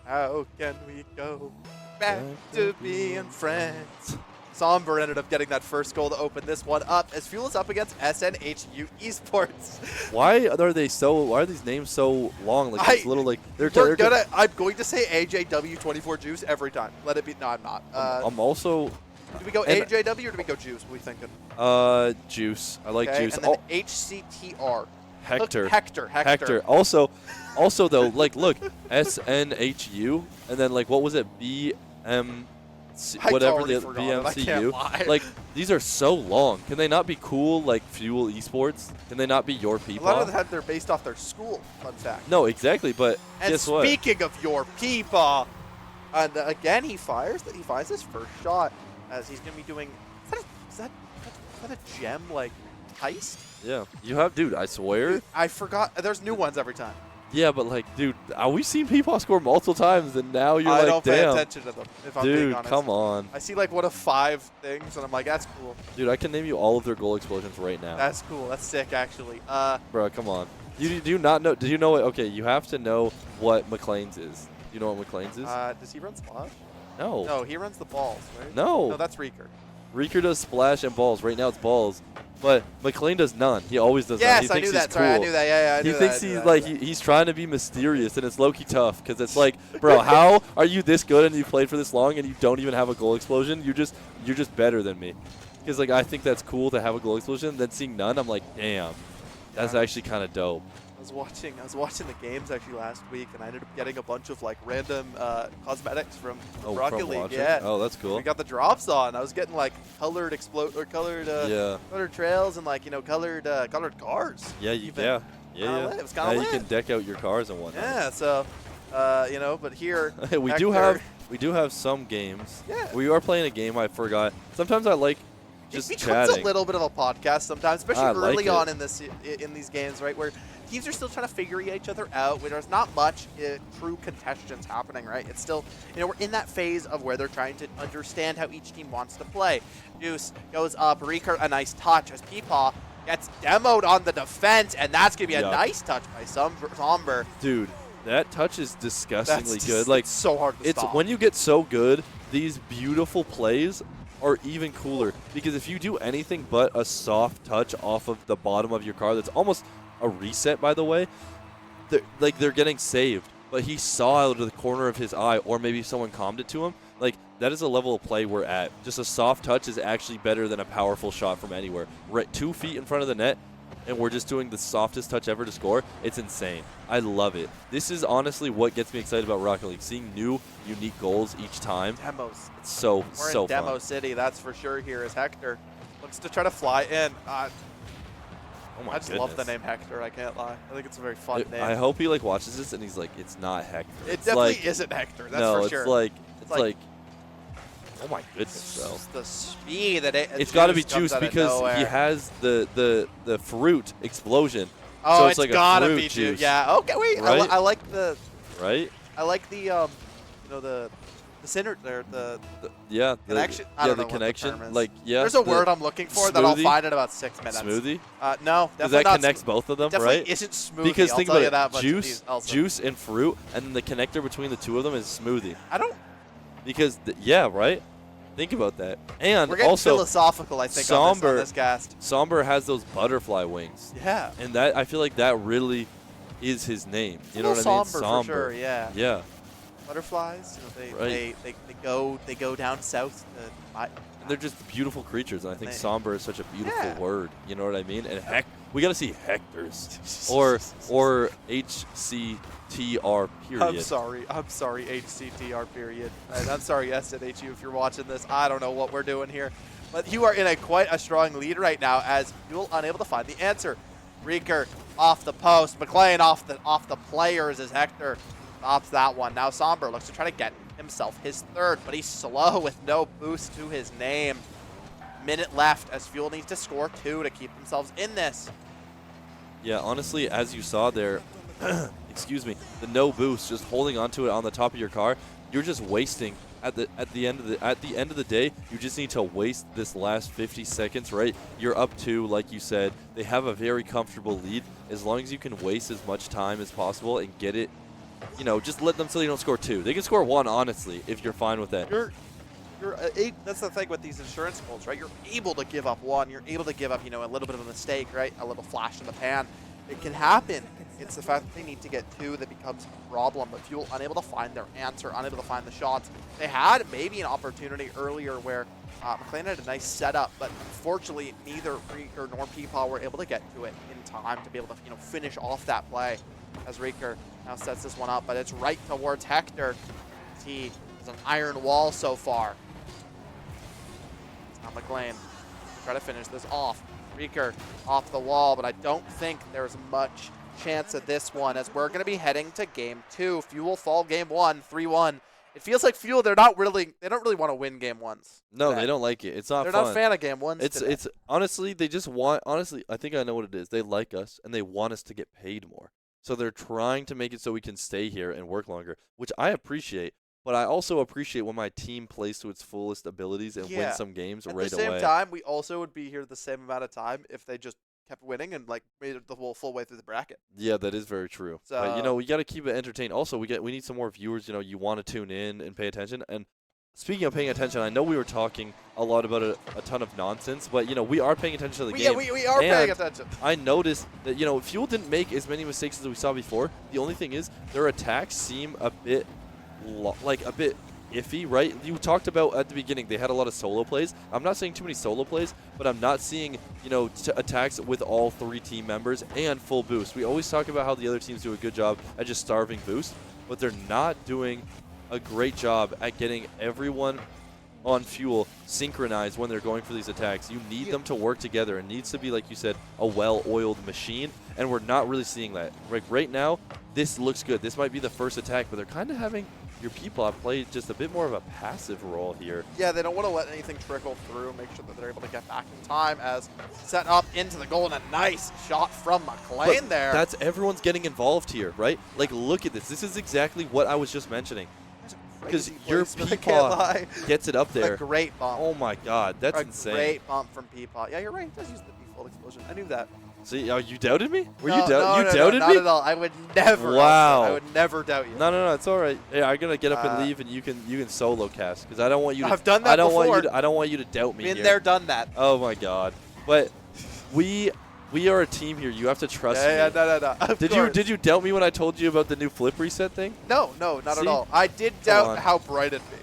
How can we go back to being friends? Somber ended up getting that first goal to open this one up as Fuel is up against SNHU Esports. Why are these names so long? Like it's little like I'm going to say AJW24 Juice every time. Let it be. No, I'm not. I'm also. Do we go AJW or do we go Juice? What are we thinking? Juice. I like Juice. And then HCTR. Hector. Hector. Also though, like look, SNHU, and then like what was it? Whatever the BMCU. Like these are so long. Can they not be cool like Fuel Esports? Can they not be your people? A lot of them they're based off their school. Fun fact. No, exactly. But and guess what? Speaking of your people, and again he finds his first shot as he's gonna be doing. Is that a gem like heist? Yeah, you have, dude. I swear. Dude, I forgot. There's new ones every time. Yeah, but like, dude, we've seen Peepaw score multiple times, and now you're like, damn. I don't pay attention to them, if I'm being honest. Dude, come on. I see like one of 5 things, and I'm like, that's cool. Dude, I can name you all of their goal explosions right now. That's cool. That's sick, actually. Bro, come on. You do not know? Do you know it? Okay, you have to know what McLean's is. Do you know what McLean's is? Does he run splash? No. No, he runs the balls, right? No. No, that's Reeker. Reeker does splash and balls. Right now it's balls. But McLean does none. He always does none. Yes, I knew that. Sorry, I knew that. Yeah, He thinks he's trying to be mysterious, and it's low-key tough because it's like, bro, how are you this good and you played for this long and you don't even have a goal explosion? You're just better than me. Because like I think that's cool to have a goal explosion. Then seeing none, I'm like, damn, that's actually kind of dope. I was watching the games actually last week, and I ended up getting a bunch of like random cosmetics from Rocket League. Watching? Yeah. Oh, that's cool. We got the drops on. I was getting like colored colored trails and like colored cars. Yeah, yeah. It was kind of lit. You can deck out your cars and whatnot. Yeah. So, but here we do have some games. Yeah. We are playing a game. I forgot. Sometimes I like. Just it becomes chatting. a little bit of a podcast sometimes, especially early on in these games, right, where teams are still trying to figure each other out, where there's not much true contentions happening, right? It's still, we're in that phase of where they're trying to understand how each team wants to play. Juice goes up, Reeker, a nice touch as Peepaw gets demoed on the defense, and that's going to be a nice touch by Somber. Dude, that touch is disgustingly good. Like, it's so hard to stop. When you get so good, these beautiful plays are even cooler because if you do anything but a soft touch off of the bottom of your car, that's almost a reset, by the way, they're getting saved. But he saw out of the corner of his eye, or maybe someone calmed it to him. Like, that is a level of play we're at. Just a soft touch is actually better than a powerful shot from anywhere. We're at 2 feet in front of the net, and we're just doing the softest touch ever to score. It's insane. I love it. This is honestly what gets me excited about Rocket League, seeing new, unique goals each time. Demos. It's so We're in Demo City, that's for sure here as Hector looks to try to fly in. Oh my I just love the name Hector, I can't lie. I think it's a very fun name. I hope he watches this and he's like, it's not Hector. It definitely isn't Hector, that's for sure. No, it's like oh my goodness, bro. Just the speed that it's got to be Juice because he has the fruit explosion. Oh, so it's like gotta a be juice. Yeah. Okay. Wait. Right? I like the. Right. I like the the center there. The connection. I don't know the connection. What the term is. Like There's a word I'm looking for that I'll find in about 6 minutes. Smoothie. No. Because that connects both of them, definitely right? Isn't smoothie. Because think about it. Juice and fruit, and then the connector between the two of them is smoothie. I don't. Because right. Think about that. And we're getting also philosophical, I think, on this cast. Somber has those butterfly wings. Yeah. And that I feel like that really is his name. You know what I mean? Somber. For sure, yeah. Yeah. Butterflies, they go down south. And they're just beautiful creatures, and I think somber is such a beautiful word. You know what I mean? And we got to see Hectors or HCTR period. I'm sorry, HCTR period. And I'm sorry, SNHU, if you're watching this. I don't know what we're doing here, but you are in quite a strong lead right now as you're unable to find the answer. Reeker off the post, McLean off the players as Hector stops that one. Now Somber looks to try to get himself his third, but he's slow with no boost to his name. Minute left as Fuel needs to score 2 to keep themselves in this. Yeah, honestly, as you saw there, excuse me, the no boost, just holding onto it on the top of your car, you're just wasting at the end of the day. You just need to waste this last 50 seconds, right? You're up 2, like you said. They have a very comfortable lead. As long as you can waste as much time as possible and get it you know, just let them so they don't score 2. They can score 1, honestly, if you're fine with that. That's the thing with these insurance goals, right? You're able to give up 1. You're able to give up, you know, a little bit of a mistake, right? A little flash in the pan. It can happen. It's the fact that they need to get 2 that becomes a problem. But Fuel unable to find their answer, unable to find the shots. They had maybe an opportunity earlier where McLean had a nice setup, but unfortunately neither Rieker nor Peepaw were able to get to it in time to be able to, you know, finish off that play. As Rieker now sets this one up, but it's right towards Hector. He is an iron wall so far. It's not McLean. Try to finish this off. Rieker off the wall, but I don't think there's much chance of this one as we're going to be heading to game 2. Fuel fall game 1, 3-1. It feels like Fuel, they don't really want to win game 1s. No, today. they don't like it. It's not They're fun. not a fan of game 1s. It's honestly, they just want, honestly, I think I know what it is. They like us and they want us to get paid more. So they're trying to make it so we can stay here and work longer, which I appreciate. But I also appreciate when my team plays to its fullest abilities and wins some games right away. At the same time, we also would be here the same amount of time if they just kept winning and like made it the full way through the bracket. Yeah, that is very true. So, but you know, we got to keep it entertained. Also, we need some more viewers. You know, you want to tune in and pay attention. And speaking of paying attention, I know we were talking a lot about a ton of nonsense, but you know, we are paying attention to the game. Yeah, we are paying attention. I noticed that, you know, Fuel didn't make as many mistakes as we saw before. The only thing is their attacks seem a bit iffy, right? You talked about at the beginning they had a lot of solo plays. I'm not saying too many solo plays, but I'm not seeing, you know, attacks with all 3 team members and full boost. We always talk about how the other teams do a good job at just starving boost, but they're not doing a great job at getting everyone on Fuel synchronized when they're going for these attacks. You need them to work together. It needs to be, like you said, a well-oiled machine, and we're not really seeing that. Like right now, this looks good. This might be the first attack, but they're kind of having your people play just a bit more of a passive role here. Yeah, they don't want to let anything trickle through, make sure that they're able to get back in time as set up into the goal, and a nice shot from McLean there. That's everyone's getting involved here, right? Like, look at this. This is exactly what I was just mentioning. Because your Peepaw gets it up there. A great bump. Oh my God, that's insane. A great bump from Peepaw. Yeah, you're right. He does use the default explosion. I knew that. See, you doubted me? Were no, you doubted me? Not at all. I would never. Wow. I would never doubt you. No, it's all right. Yeah, I'm gonna get up and leave, and you can solo cast because I don't want you to. I've done that before. I don't want you to doubt me. Been there, done that. Oh my God! But we are a team here. You have to trust me. Yeah, no. Did you doubt me when I told you about the new flip reset thing? No, not at all. I did doubt how bright it'd be.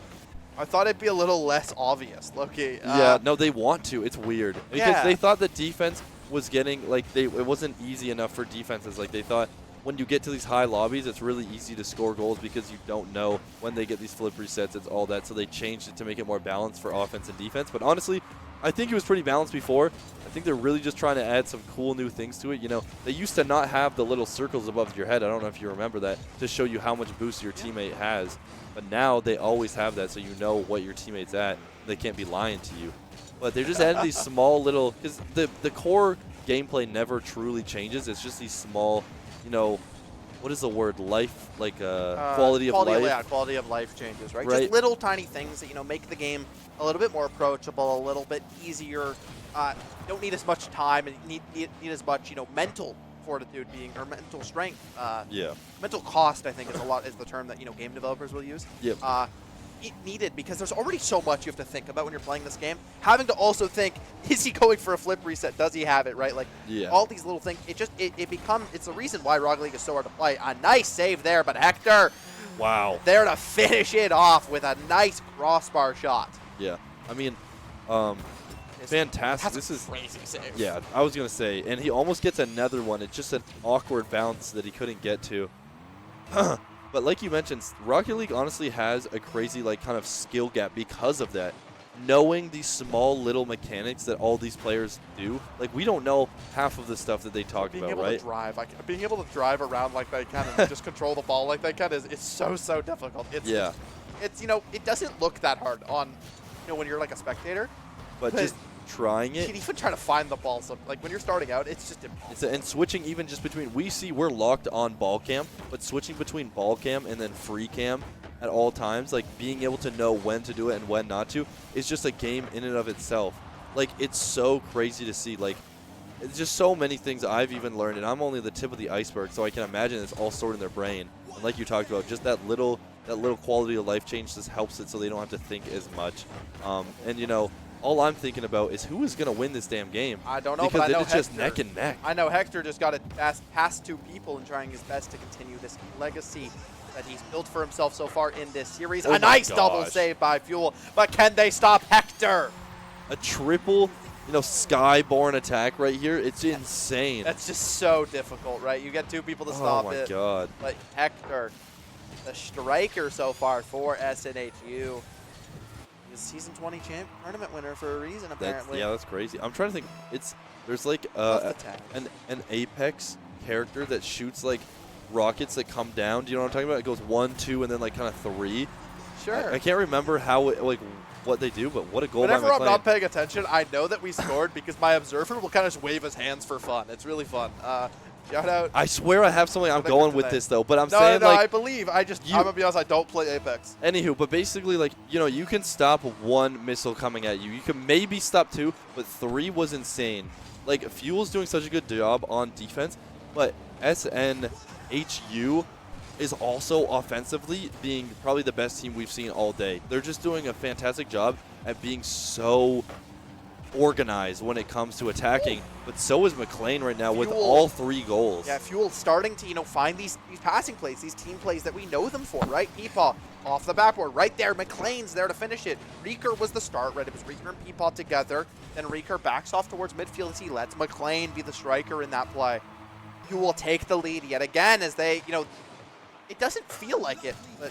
I thought it'd be a little less obvious, Loki. Yeah, no, they want to. It's weird because they thought that defense was getting it wasn't easy enough for defenses. Like they thought when you get to these high lobbies, it's really easy to score goals because you don't know when they get these flip resets. It's all that. So they changed it to make it more balanced for offense and defense. But honestly, I think it was pretty balanced before. I think they're really just trying to add some cool new things to it. You know, they used to not have the little circles above your head. I don't know if you remember that, to show you how much boost your teammate has. But now they always have that, so you know what your teammate's at. They can't be lying to you. But they're just adding these small little, because the core gameplay never truly changes. It's just these small, you know, what is the word? Life, like quality of life. Yeah, quality of life changes, right? Just little tiny things that, you know, make the game a little bit more approachable, a little bit easier. Don't need as much time and need as much, you know, mental fortitude or mental strength. Mental cost, I think, is the term that, you know, game developers will use. Yep. Needed because there's already so much you have to think about when you're playing this game. Having to also think, is he going for a flip reset? Does he have it, right? Like all these little things. It's the reason why Rocket League is so hard to play. A nice save there, but Hector, wow, there to finish it off with a nice crossbar shot. Yeah, I mean, fantastic. This is crazy save. Yeah, I was gonna say, and he almost gets another one. It's just an awkward bounce that he couldn't get to. But like you mentioned, Rocket League honestly has a crazy kind of skill gap because of that. Knowing these small little mechanics that all these players do, like we don't know half of the stuff that they talk about, right? Being able to drive around like they can and just control the ball like they can it's so difficult. It's you know, it doesn't look that hard on, you know, when you're like a spectator, but just trying it. Even trying to find the ball, so like when you're starting out, it's just impossible. And switching even just between, we're locked on ball cam, but switching between ball cam and then free cam at all times, like being able to know when to do it and when not to, is just a game in and of itself. Like it's so crazy to see. Like it's just so many things I've even learned, and I'm only the tip of the iceberg, so I can imagine it's all stored in their brain. And like you talked about, just that little quality of life change just helps it so they don't have to think as much. And you know, all I'm thinking about is who is going to win this damn game. I don't know, because but I know it's just neck and neck. I know Hector just got it past two people and trying his best to continue this legacy that he's built for himself so far in this series. Oh a nice my double gosh. save by Fuel, but can they stop Hector? A triple, you know, Skyborn attack right here. It's insane. That's just so difficult, right? You get two people to stop it. Oh my god. But Hector, the striker so far for SNHU, is season 20 tournament winner for a reason, apparently. Yeah, that's crazy. I'm trying to think. There's like an Apex character that shoots like rockets that come down. Do you know what I'm talking about? It goes 1, 2, and then like kind of 3. Sure. I can't remember how what they do, but what a goal Whenever by I'm McLean. not paying attention, I know that we scored because my observer will kind of just wave his hands for fun. It's really fun. Shout out. I swear I have something I'm the going good with today. this though, but I'm No, saying no, like I believe. I'm gonna be honest. I don't play Apex. Anywho, but basically, like, you know, you can stop 1 missile coming at you. You can maybe stop 2, but 3 was insane. Like, Fuel's doing such a good job on defense, but SNHU is also offensively being probably the best team we've seen all day. They're just doing a fantastic job at being so organized when it comes to attacking, but so is McLean right now with all 3 goals. Yeah, Fuel starting to, find these passing plays, these team plays that we know them for, right? Peepaw off the backboard, right there. McLean's there to finish it. Reeker was the start, right? It was Reeker and Peepaw together. Then Reeker backs off towards midfield as he lets McLean be the striker in that play. Fuel take the lead yet again as they, it doesn't feel like it, but,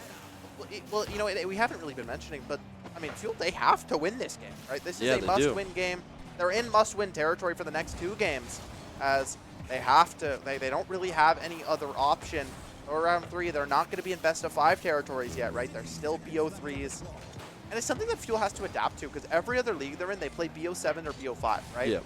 we haven't really been mentioning, but I mean, Fuel, they have to win this game, right? This is a must-win game. They're in must-win territory for the next 2 games, as they have to. They don't really have any other option. Or round 3, they're not going to be in best-of-5 territories yet, right? They're still BO3s, and it's something that Fuel has to adapt to because every other league they're in, they play BO7 or BO5, right? Yeah.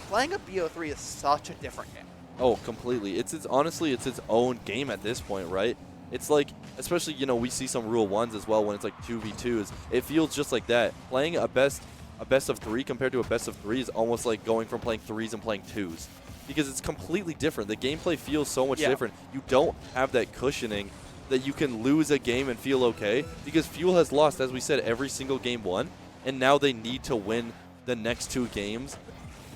Playing a BO3 is such a different game. Oh, completely. Honestly, it's its own game at this point, right? It's like, especially, we see some Rule 1s as well when it's like 2v2s. It feels just like that. Playing a best of 3 compared to a best of 3 is almost like going from playing 3s and playing 2s. Because it's completely different. The gameplay feels so much different. You don't have that cushioning that you can lose a game and feel okay. Because Fuel has lost, as we said, every single game won. And now they need to win the next 2 games.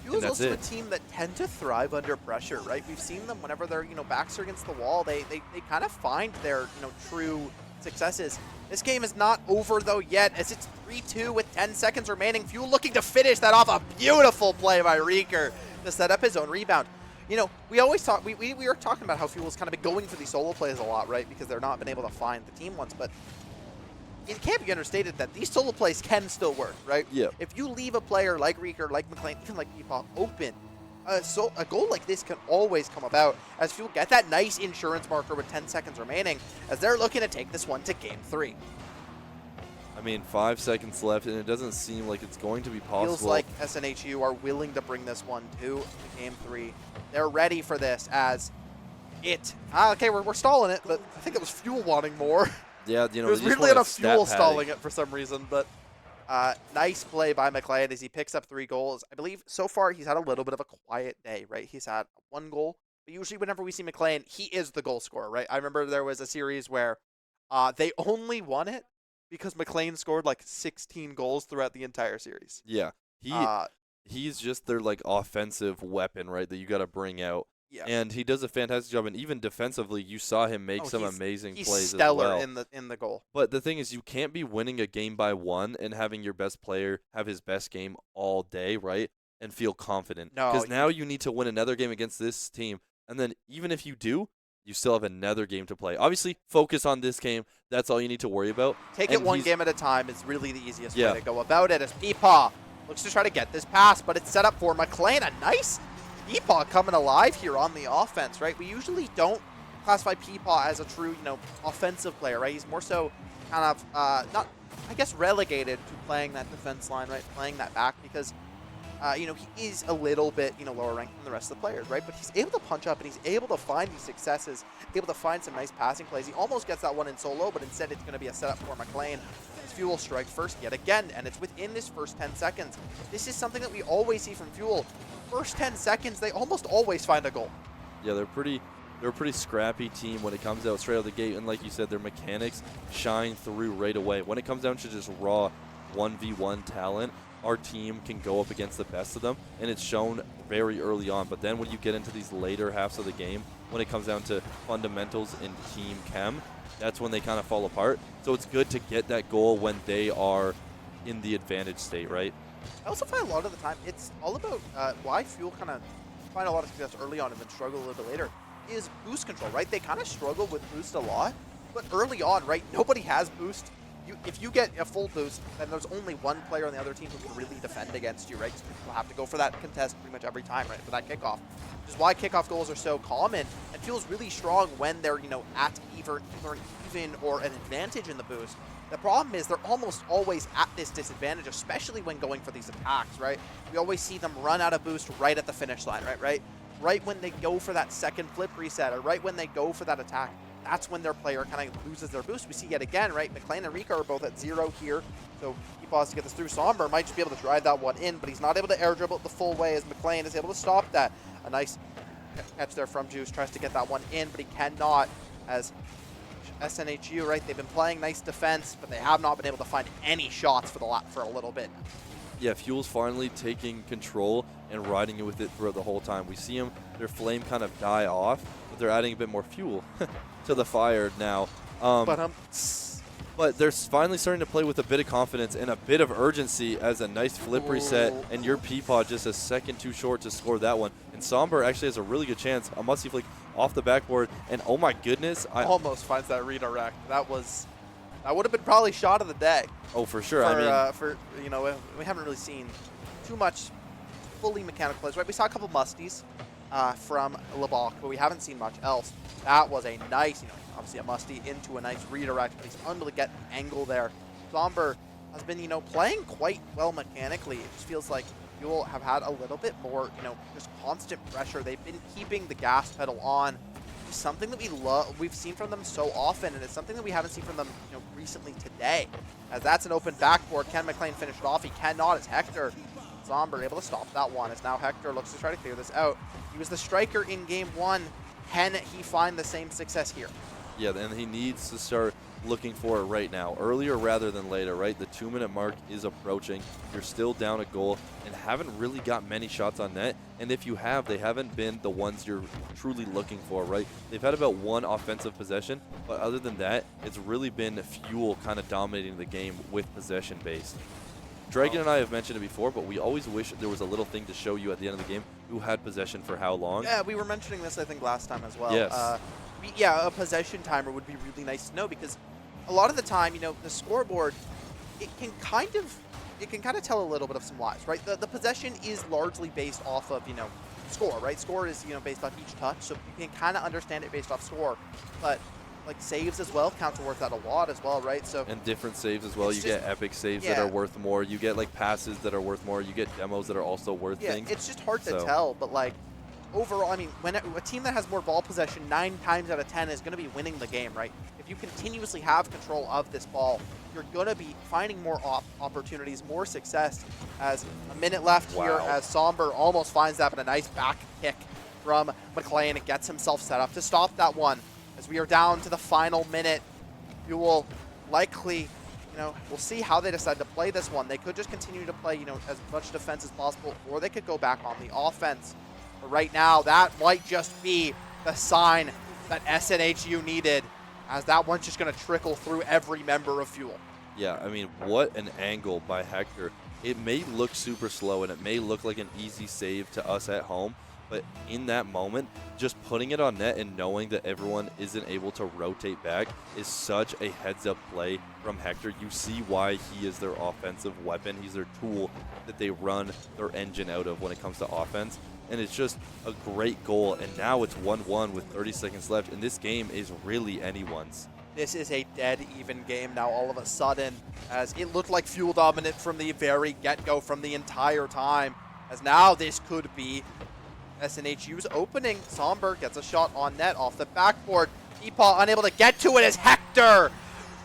Fuel's also a team that tend to thrive under pressure, right? We've seen them whenever their backs are against the wall. They kind of find their true successes. This game is not over though yet, as it's 3-2 with 10 seconds remaining. Fuel looking to finish that off. A beautiful play by Reeker to set up his own rebound. We always talk. We were talking about how Fuel's kind of been going for these solo plays a lot, right? Because they're not been able to find the team ones, but it can't be understated that these solo plays can still work, right? Yeah. If you leave a player like Reeker, like McLean, even like Peepaw open, a goal like this can always come about as Fuel get that nice insurance marker with 10 seconds remaining as they're looking to take this one to Game 3. I mean, 5 seconds left, and it doesn't seem like it's going to be possible. Feels like SNHU are willing to bring this one to Game 3. They're ready for this as okay, we're stalling it, but I think it was Fuel wanting more. Yeah, it was weirdly enough Fuel stalling it for some reason, but nice play by McLean as he picks up 3 goals. I believe so far he's had a little bit of a quiet day, right? He's had 1 goal, but usually whenever we see McLean, he is the goal scorer, right? I remember there was a series where they only won it because McLean scored like 16 goals throughout the entire series. Yeah, he's just their like offensive weapon, right? That you got to bring out. Yeah. And he does a fantastic job, and even defensively, you saw him make some amazing plays as well. He's stellar in the goal. But the thing is, you can't be winning a game by 1 and having your best player have his best game all day, right? And feel confident. No. Because now you need to win another game against this team, and then even if you do, you still have another game to play. Obviously, focus on this game. That's all you need to worry about. Take it one game at a time is really the easiest way to go about it. As Peepaw looks to try to get this pass, but it's set up for McLean. A nice Peepaw coming alive here on the offense, right? We usually don't classify Peepaw as a true, offensive player, right? He's more so kind of not, I guess, relegated to playing that defense line, right? Playing that back because, he is a little bit, lower ranked than the rest of the players, right? But he's able to punch up and he's able to find these successes, able to find some nice passing plays. He almost gets that one in solo, but instead it's going to be a setup for McLean. Fuel strike first yet again, and it's within this first 10 seconds. This is something that we always see from Fuel. First 10 seconds, they almost always find a goal. Yeah, they're pretty they're a pretty scrappy team when it comes out straight out of the gate. And like you said, their mechanics shine through right away. When it comes down to just raw 1v1 talent, our team can go up against the best of them, and it's shown very early on. But then when you get into these later halves of the game, when it comes down to fundamentals in team chem, that's when they kind of fall apart. So it's good to get that goal when they are in the advantage state, right? I also find a lot of the time it's all about why Fuel kind of find a lot of success early on and then struggle a little bit later is boost control, right? They kind of struggle with boost a lot, but early on, right, nobody has boost. If you get a full boost, then there's only one player on the other team who can really defend against you, right? Because people have to go for that contest pretty much every time, right, for that kickoff. Which is why kickoff goals are so common and feels really strong when they're, at either even or an advantage in the boost. The problem is they're almost always at this disadvantage, especially when going for these attacks, right? We always see them run out of boost right at the finish line, right? Right when they go for that second flip reset or right when they go for that attack. That's when their player kind of loses their boost. We see yet again, right? McLean and Rika are both at 0 here. So he has to get this through. Somber might just be able to drive that one in, but he's not able to air dribble it the full way as McLean is able to stop that. A nice catch there from Juice. Tries to get that one in, but he cannot as SNHU, right? They've been playing nice defense, but they have not been able to find any shots for a little bit. Yeah, Fuel's finally taking control and riding it with it throughout the whole time. We see their flame kind of die off, but they're adding a bit more fuel to the fire now. But they're finally starting to play with a bit of confidence and a bit of urgency as a nice flip reset, and your Peapod just a second too short to score that one. And Somber actually has a really good chance. A musty flick off the backboard, and oh my goodness. Almost finds that redirect. That would have been probably shot of the day. Oh, for sure. We haven't really seen too much fully mechanical plays, right? We saw a couple musties from LeBlanc, but we haven't seen much else. That was a nice, obviously a musty into a nice redirect, but he's unable to get the angle there. Somber has been, playing quite well mechanically. It just feels like Fuel have had a little bit more, just constant pressure. They've been keeping the gas pedal on. It's something that we've seen from them so often, and it's something that we haven't seen from them, recently today. As that's an open backboard. Can McLean finish it off? He cannot. It's Hector. Somber able to stop that one. As now Hector looks to try to clear this out. He was the striker in game 1. Can he find the same success here? Yeah, and he needs to start looking for it right now, earlier rather than later, right? The 2-minute mark is approaching. You're still down a goal and haven't really got many shots on net. And if you have, they haven't been the ones you're truly looking for, right? They've had about one offensive possession, but other than that, it's really been Fuel kind of dominating the game with possession based. Dragon and I have mentioned it before, but we always wish there was a little thing to show you at the end of the game who had possession for how long. Yeah, we were mentioning this, I think, last time as well. Yes. A possession timer would be really nice to know because a lot of the time, the scoreboard, it can kind of tell a little bit of some lies, right? The possession is largely based off of, score, right? Score is, based off each touch, so you can kind of understand it based off score. But like saves as well counts are worth that a lot as well, right? So and different saves as well. You get epic saves that are worth more. You get like passes that are worth more. You get demos that are also worth things. It's just hard to tell, but like overall, I mean, when a team that has more ball possession 9 times out of 10 is going to be winning the game, right? If you continuously have control of this ball, you're going to be finding more opportunities, more success. As a minute left here, as Somber almost finds that, but a nice back kick from McLean. It gets himself set up to stop that one. As we are down to the final minute, you will likely, we'll see how they decide to play this one. They could just continue to play, as much defense as possible, or they could go back on the offense. But right now, that might just be the sign that SNHU needed, as that one's just going to trickle through every member of Fuel. Yeah, I mean, what an angle by Hector. It may look super slow, and it may look like an easy save to us at home, but in that moment, just putting it on net and knowing that everyone isn't able to rotate back is such a heads-up play from Hector. You see why he is their offensive weapon. He's their tool that they run their engine out of when it comes to offense. And it's just a great goal. And now it's 1-1 with 30 seconds left, and this game is really anyone's. This is a dead even game now all of a sudden, as it looked like Fuel dominant from the very get-go, from the entire time, as now this could be SNHU's opening. Somber gets a shot on net off the backboard. Peepaw unable to get to it as Hector,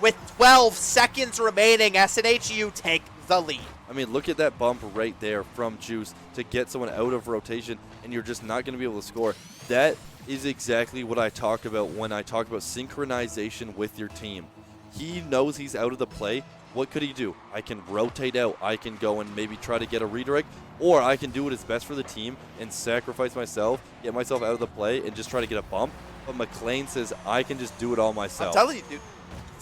with 12 seconds remaining, SNHU take the lead. I mean, look at that bump right there from Juice to get someone out of rotation, and you're just not going to be able to score. That is exactly what I talked about when I talk about synchronization with your team. He knows he's out of the play. What could he do? I can rotate out. I can go and maybe try to get a redirect, or I can do what is best for the team and sacrifice myself, get myself out of the play, and just try to get a bump. But McLean says, I can just do it all myself. I'm telling you, dude,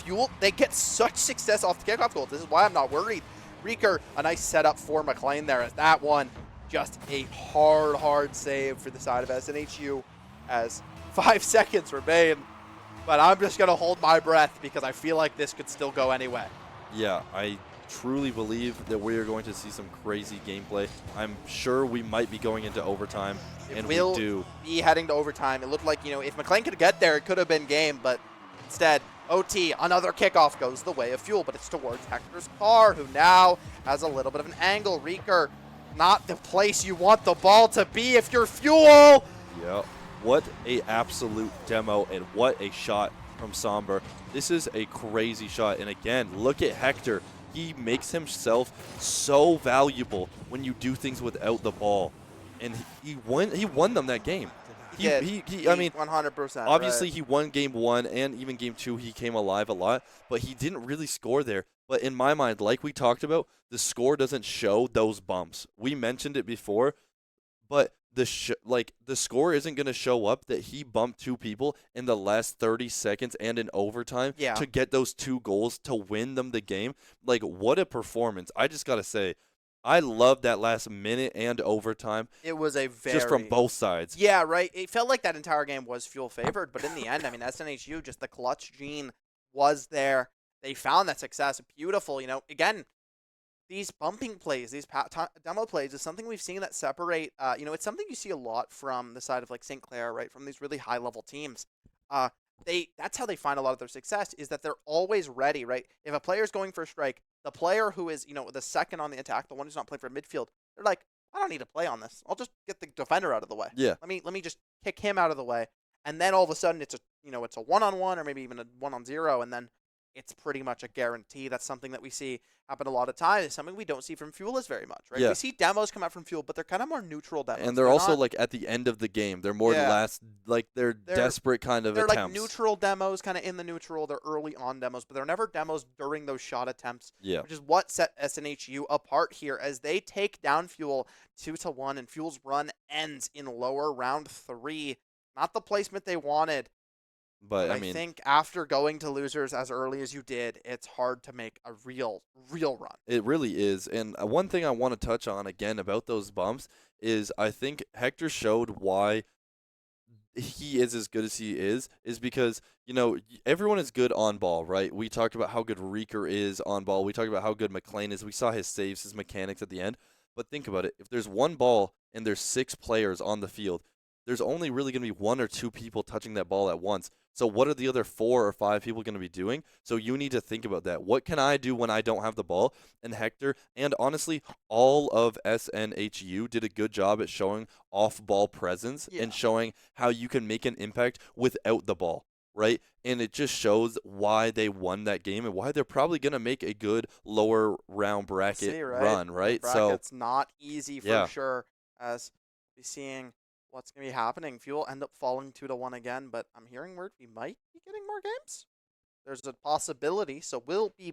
Fuel, they get such success off the kickoff goals. This is why I'm not worried. Reeker, a nice setup for McLean there. As that one, just a hard save for the side of SNHU as 5 seconds remain. But I'm just going to hold my breath because I feel like this could still go anyway. Yeah, I truly believe that we are going to see some crazy gameplay. I'm sure we might be going into overtime, and we do. Be heading to overtime. It looked like, you know, if McLean could get there, it could have been game, but instead, OT, another kickoff goes the way of Fuel, but it's towards Hector's car, who now has a little bit of an angle. Reeker, not the place you want the ball to be if you're Fuel. Yeah, what a absolute demo, and what a shot from Somber. This is a crazy shot, and again, look at Hector. He makes himself so valuable when you do things without the ball, and he won them that game. I mean, 100%. Obviously, right. he won game 1 and even game 2. He came alive a lot, but he didn't really score there. But in my mind, like we talked about, the score doesn't show those bumps. We mentioned it before, but the score isn't going to show up that he bumped 2 people in the last 30 seconds and in overtime to get those 2 goals to win them the game. Like, what a performance. I just got to say, I love that last minute and overtime. It was a very... just from both sides. Yeah, right. It felt like that entire game was Fuel favored, but in the end, I mean, SNHU, just the clutch gene was there. They found that success. Beautiful, you know. Again, these bumping plays, these demo plays is something we've seen that separate, you know, it's something you see a lot from the side of, like, St. Clair, right, from these really high-level teams. That's how they find a lot of their success, is that they're always ready, right? If a player's going for a strike, the player who is, you know, the second on the attack, the one who's not playing for midfield, they're like, I don't need to play on this. I'll just get the defender out of the way. Yeah. Let me just kick him out of the way. And then all of a sudden it's a, you know, it's a 1-on-1 or maybe even a 1-on-0, and then it's pretty much a guarantee. That's something that we see happen a lot of times. It's something we don't see from Fuel as very much, right? Yeah. We see demos come out from Fuel, but they're kind of more neutral demos. And they're also not, like, at the end of the game. They're more last, like, they're desperate kind of attempts. They're like neutral demos, kind of in the neutral. They're early on demos, but they're never demos during those shot attempts. Yeah. Which is what set SNHU apart here as they take down Fuel 2-1, and Fuel's run ends in lower round 3. Not the placement they wanted. But I think after going to losers as early as you did, it's hard to make a real run. It really is. And one thing I want to touch on again about those bumps is I think Hector showed why he is as good as he is because, you know, everyone is good on ball, right? We talked about how good Reeker is on ball. We talked about how good McLean is. We saw his saves, his mechanics at the end. But think about it. If there's one ball and there's 6 players on the field, there's only really going to be 1 or 2 people touching that ball at once. So what are the other 4 or 5 people going to be doing? So you need to think about that. What can I do when I don't have the ball? And Hector, and honestly, all of SNHU did a good job at showing off-ball presence and showing how you can make an impact without the ball, right? And it just shows why they won that game and why they're probably going to make a good lower round bracket run, right? So it's not easy for sure, as we're seeing what's going to be happening. Fuel end up falling 2-1 again, but I'm hearing word we might be getting more games. There's a possibility, so we'll be